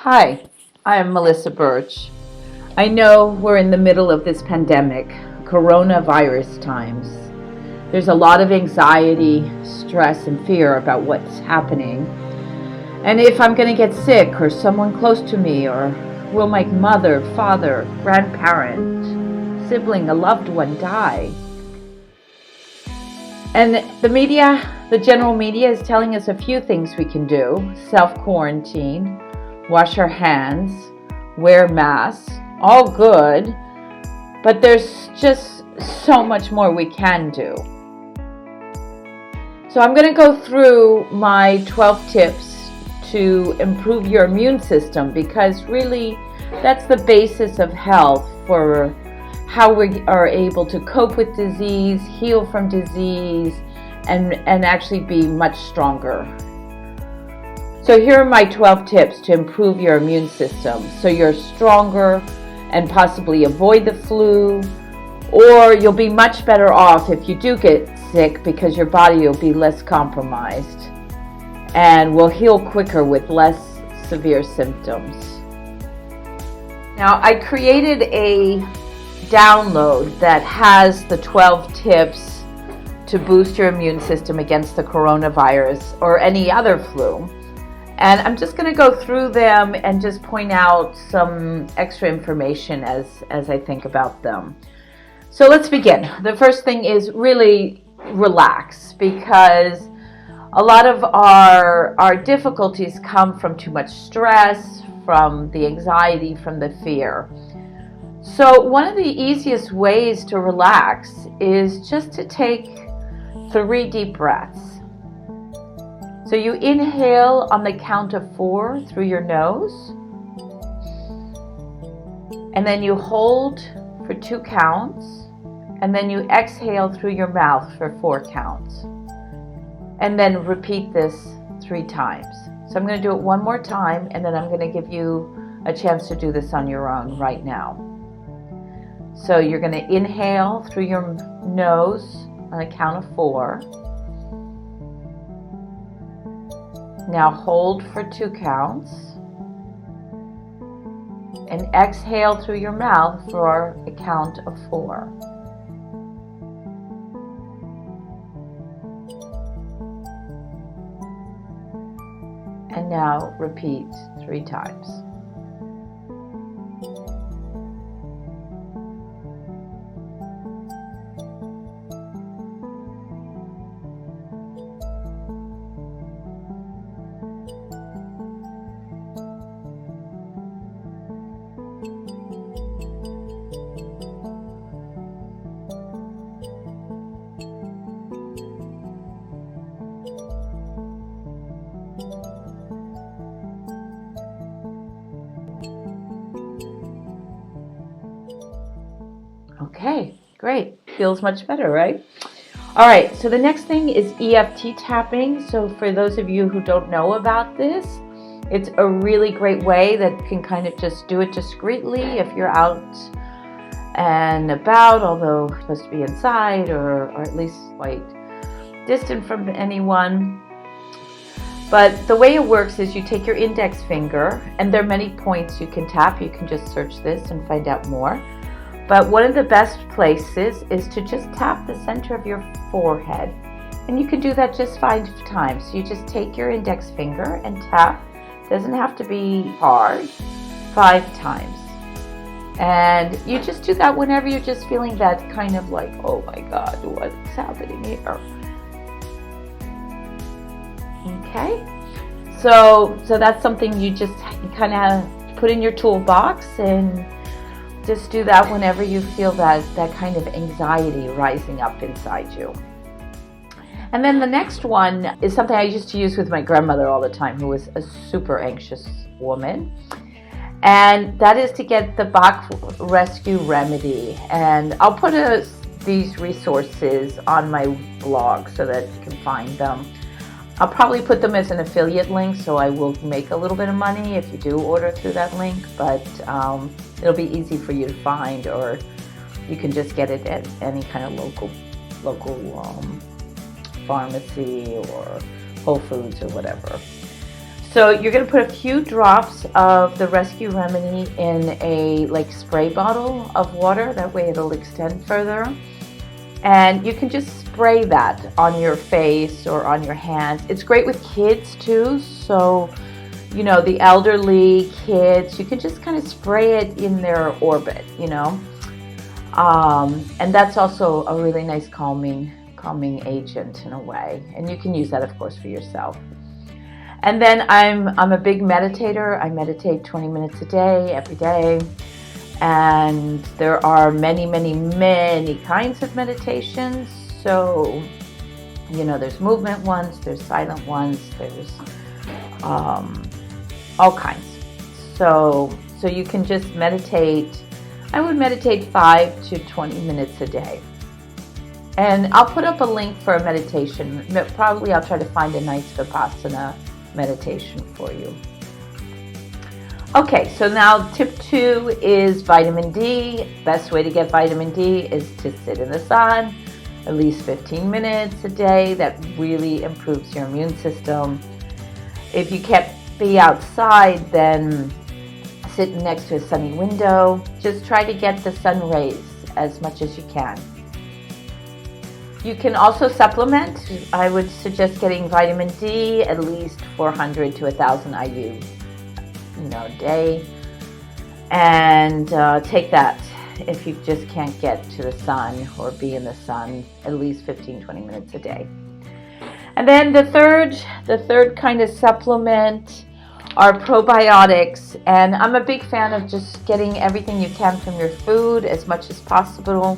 Hi, I am Melissa Burch. I know we're in the middle of this pandemic, coronavirus times. There's a lot of anxiety, stress, and fear about what's happening. And if I'm going to get sick, or someone close to me, or will my mother, father, grandparent, sibling, a loved one die? And the media, the general media, is telling us a few things we can do. Self-quarantine, wash our hands, wear masks, all good, but there's just so much more we can do. So I'm going to go through my 12 tips to improve your immune system, because really that's the basis of health for how we are able to cope with disease, heal from disease, and actually be much stronger. So here are my 12 tips to improve your immune system so you're stronger and possibly avoid the flu, or you'll be much better off if you do get sick because your body will be less compromised and will heal quicker with less severe symptoms. Now, I created a download that has the 12 tips to boost your immune system against the coronavirus or any other flu. And I'm just going to go through them and just point out some extra information as I think about them. So let's begin. The first thing is really relax, because a lot of our difficulties come from too much stress, from the anxiety, from the fear. So one of the easiest ways to relax is just to take 3 deep breaths. So you inhale on the count of 4 through your nose, and then you hold for 2 counts, and then you exhale through your mouth for 4 counts, and then repeat this 3 times. So I'm going to do it one more time, and then I'm going to give you a chance to do this on your own right now. So you're going to inhale through your nose on a count of 4. Now hold for 2 counts and exhale through your mouth for a count of 4. And now repeat 3 times. Okay, great. Feels much better, right? All right, so the next thing is EFT tapping. So for those of you who don't know about this, it's a really great way that can kind of just do it discreetly if you're out and about, although you're supposed to be inside or at least quite distant from anyone. But the way it works is you take your index finger, and there are many points you can tap. You can just search this and find out more. But one of the best places is to just tap the center of your forehead. And you can do that just 5 times. So you just take your index finger and tap. It doesn't have to be hard. 5 times. And you just do that whenever you're just feeling that kind of like, oh my God, what's happening here? Okay. So that's something you just kind of put in your toolbox, and just do that whenever you feel that kind of anxiety rising up inside you. And then the next one is something I used to use with my grandmother all the time, who was a super anxious woman. And that is to get the Bach Rescue Remedy. And I'll put these resources on my blog so that you can find them. I'll probably put them as an affiliate link, so I will make a little bit of money if you do order through that link, but it'll be easy for you to find, or you can just get it at any kind of local pharmacy or Whole Foods or whatever. So you're going to put a few drops of the rescue remedy in a spray bottle of water. That way it'll extend further. And you can just spray that on your face or on your hands. It's great with kids too. So, the elderly, kids, you can just kind of spray it in their orbit, And that's also a really nice calming agent in a way. And you can use that, of course, for yourself. And then I'm a big meditator. I meditate 20 minutes a day, every day. And there are many, many, many kinds of meditations. So, there's movement ones, there's silent ones, there's all kinds. So you can just meditate. I would meditate 5 to 20 minutes a day. And I'll put up a link for a meditation. Probably I'll try to find a nice Vipassana meditation for you. Okay, so now tip 2 is vitamin D. Best way to get vitamin D is to sit in the sun at least 15 minutes a day. That really improves your immune system. If you can't be outside, then sit next to a sunny window. Just try to get the sun rays as much as you can. You can also supplement. I would suggest getting vitamin D at least 400 to 1,000 IU, a day, and take that if you just can't get to the sun or be in the sun at least 15-20 minutes a day. And then the third kind of supplement are probiotics, and I'm a big fan of just getting everything you can from your food as much as possible.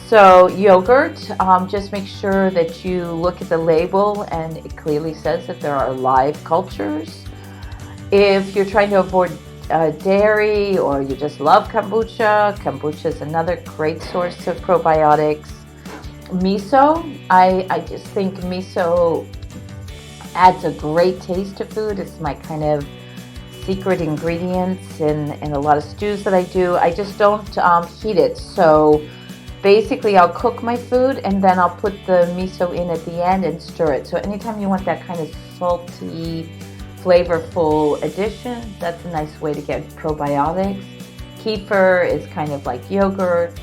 So yogurt, just make sure that you look at the label and it clearly says that there are live cultures. If you're trying to avoid dairy, or you just love kombucha is another great source of probiotics. Miso, I just think miso adds a great taste to food. It's my kind of secret ingredients in a lot of stews that I do. I just don't heat it. So basically I'll cook my food and then I'll put the miso in at the end and stir it. So anytime you want that kind of salty, flavorful addition, that's a nice way to get probiotics. Kefir is kind of like yogurt.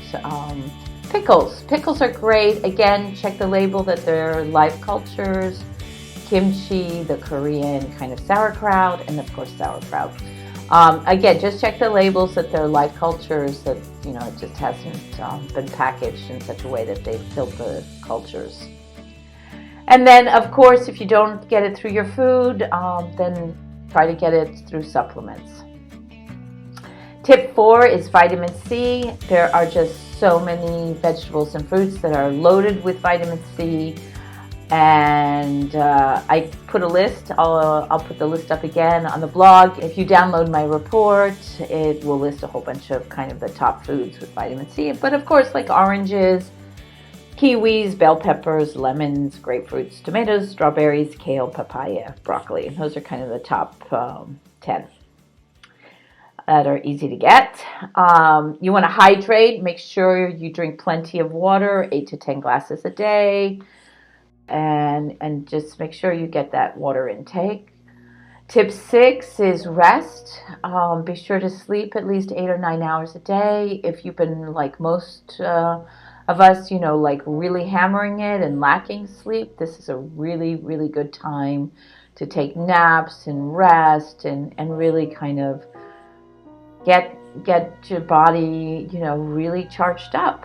Pickles are great. Again, check the label that they're live cultures. Kimchi, the Korean kind of sauerkraut, and of course sauerkraut. Again, just check the labels that they're live cultures, that it just hasn't been packaged in such a way that they've killed the cultures. And then, of course, if you don't get it through your food, then try to get it through supplements. Tip 4 is vitamin C. There are just so many vegetables and fruits that are loaded with vitamin C. And I put a list. I'll put the list up again on the blog. If you download my report, it will list a whole bunch of kind of the top foods with vitamin C. But of course, like oranges, kiwis, bell peppers, lemons, grapefruits, tomatoes, strawberries, kale, papaya, broccoli. Those are kind of the top 10 that are easy to get. You want to hydrate. Make sure you drink plenty of water, 8 to 10 glasses a day. And just make sure you get that water intake. Tip 6 is rest. Be sure to sleep at least 8 or 9 hours a day. If you've been like most of us, really hammering it and lacking sleep, this is a really, really good time to take naps and rest and really kind of get your body, really charged up.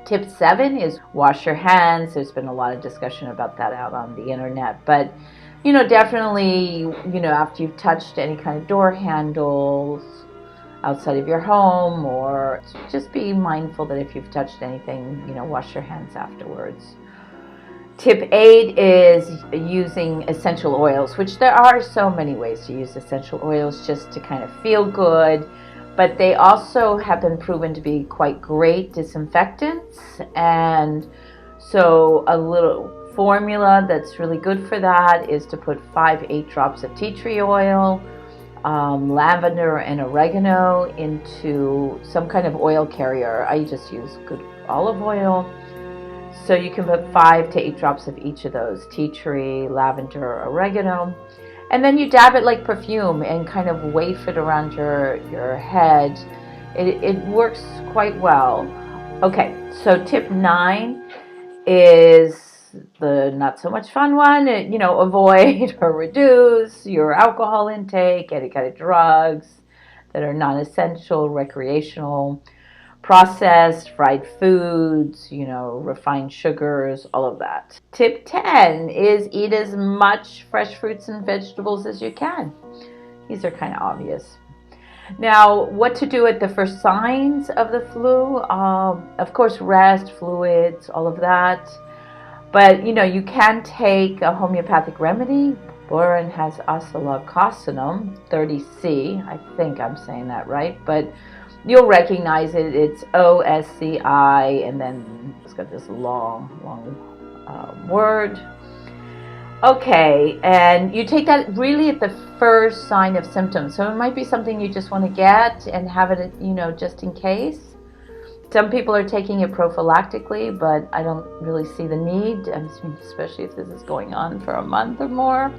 Tip 7 is wash your hands. There's been a lot of discussion about that out on the internet, but definitely, after you've touched any kind of door handles outside of your home, or just be mindful that if you've touched anything, wash your hands afterwards. Tip 8 is using essential oils, which there are so many ways to use essential oils just to kind of feel good, but they also have been proven to be quite great disinfectants. And so a little formula that's really good for that is to put 8 drops of tea tree oil, lavender and oregano into some kind of oil carrier. I just use good olive oil. So you can put 5 to 8 drops of each of those, tea tree, lavender, oregano. And then you dab it like perfume and kind of wafe it around your head. It works quite well. Okay, so tip 9 is the not so much fun one. Avoid or reduce your alcohol intake, any kind of drugs that are non-essential, recreational, processed, fried foods, refined sugars, all of that. Tip 10 is eat as much fresh fruits and vegetables as you can. These are kind of obvious. Now, what to do at the first signs of the flu? Of course, rest, fluids, all of that. But, you can take a homeopathic remedy. Boron has oscillocossinum 30C. I think I'm saying that right. But you'll recognize it. It's OSCI, and then it's got this long word. Okay, and you take that really at the first sign of symptoms. So it might be something you just want to get and have it, just in case. Some people are taking it prophylactically, but I don't really see the need, especially if this is going on for a month or more.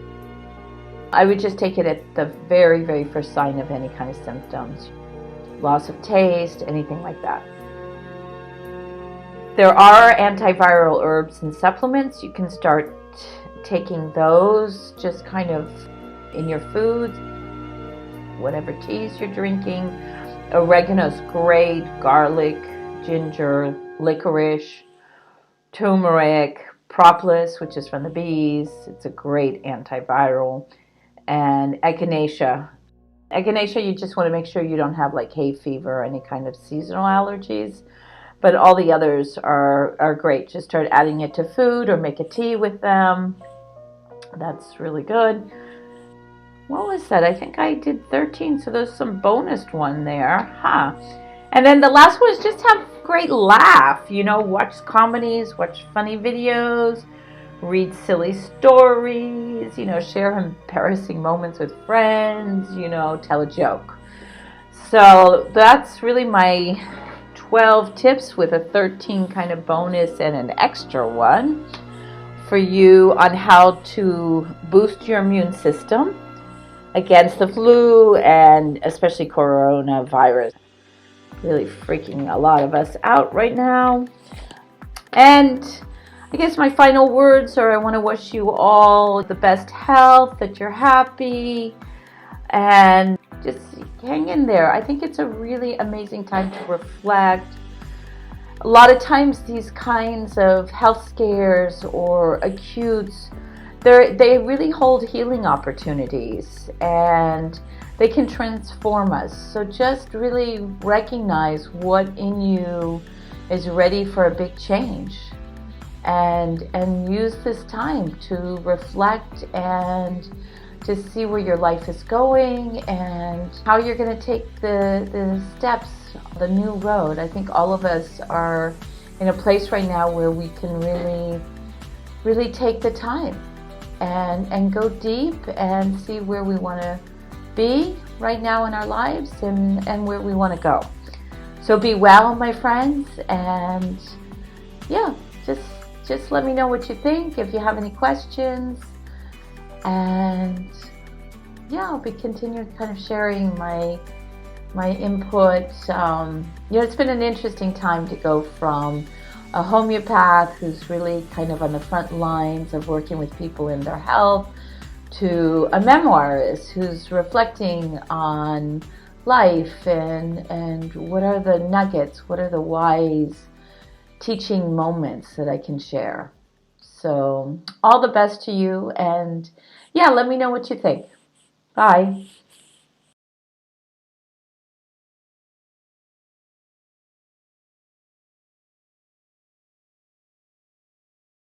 I would just take it at the very, very first sign of any kind of symptoms. Loss of taste, anything like that. There are antiviral herbs and supplements. You can start taking those just kind of in your foods, whatever teas you're drinking. Oregano's great, garlic, ginger, licorice, turmeric, propolis, which is from the bees. It's a great antiviral. And echinacea. Echinacea, you just want to make sure you don't have like hay fever or any kind of seasonal allergies. But all the others are great. Just start adding it to food or make a tea with them. That's really good. What was that? I think I did 13, so there's some bonus one there. And then the last one is just have a great laugh. Watch comedies, watch funny videos, read silly stories, share embarrassing moments with friends, tell a joke. So that's really my 12 tips with a 13 kind of bonus and an extra one for you on how to boost your immune system against the flu and especially coronavirus. Really freaking a lot of us out right now. And I guess my final words are I want to wish you all the best health, that you're happy, and just hang in there. I think it's a really amazing time to reflect. A lot of times these kinds of health scares or acutes, they really hold healing opportunities and they can transform us. So just really recognize what in you is ready for a big change and use this time to reflect and to see where your life is going and how you're going to take the steps, the new road. I think all of us are in a place right now where we can really take the time and go deep and see where we want to be right now in our lives and where we want to go. So be well, my friends, and yeah, just let me know what you think if you have any questions. And yeah, I'll be continuing kind of sharing my input. It's been an interesting time to go from a homeopath who's really kind of on the front lines of working with people in their health to a memoirist who's reflecting on life and what are the nuggets, what are the wise teaching moments that I can share. So all the best to you, and yeah, let me know what you think. Bye.